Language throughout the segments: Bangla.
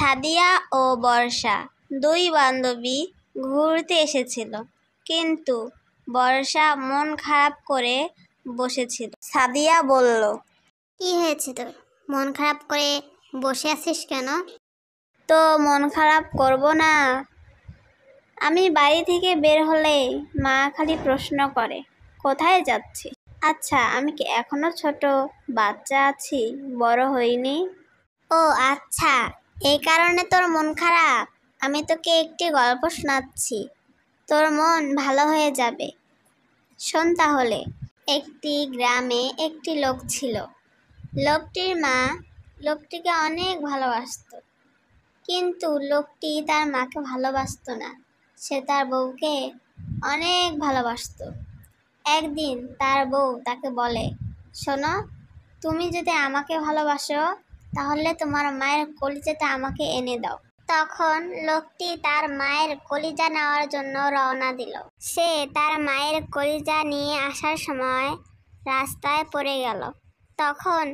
সাদিয়া ও বর্ষা দুই বান্ধবী ঘুরতে এসেছিল, কিন্তু বর্ষা মন খারাপ করে বসেছিল। সাদিয়া বলল, কি হয়েছে তোর? মন খারাপ করে বসে আছিস কেন? তো মন খারাপ করব না? আমি বাড়ি থেকে বের হলে মা খালি প্রশ্ন করে, কোথায় যাচ্ছি? আচ্ছা, আমি কি এখনো ছোট বাচ্চা আছি, বড় হইনি? ও আচ্ছা, এই কারণে তোর মন খারাপ। আমি তোকে একটি গল্প শোনাচ্ছি, তোর মন ভালো হয়ে যাবে। শোন তাহলে। একটি গ্রামে একটি লোক ছিল। লোকটির মা লোকটিকে অনেক ভালোবাসতো, কিন্তু লোকটি তার মাকে ভালোবাসতো না। সে তার বউকে অনেক ভালোবাসতো। একদিন তার বউ তাকে বলে, শোনো, তুমি যদি আমাকে ভালোবাসো তাহলে তোমার মায়ের কলিজাটা আমাকে এনে দাও। তখন লোকটি তার মায়ের কলিজা নেওয়ার জন্য রওনা দিল। সে তার মায়ের কলিজা নিয়ে আসার সময় রাস্তায় পড়ে গেল। তখন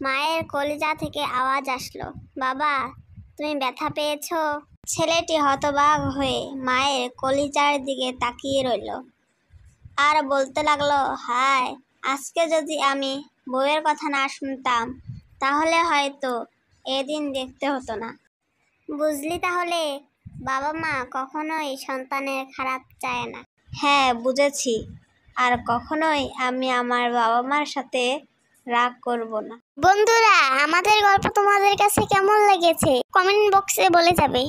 মায়ের কলিজা থেকে আওয়াজ আসলো, বাবা, তুমি ব্যথা পেয়েছো? ছেলেটি হতবাক হয়ে মায়ের কলিজার দিকে তাকিয়ে রইল আর বলতে লাগলো, হায়, আজকে যদি আমি বউয়ের কথা না শুনতাম তাহলে হয়তো এদিন দেখতে হতো না। বুঝলি তাহলে, বাবা মা কখনোই সন্তানের খারাপ চায় না। হ্যাঁ, বুঝেছি। আর কখনোই আমি আমার বাবা মার সাথে রাগ করব না। বন্ধুরা, আমাদের গল্প তোমাদের কাছে কেমন লেগেছে কমেন্ট বক্সে বলে যাবে।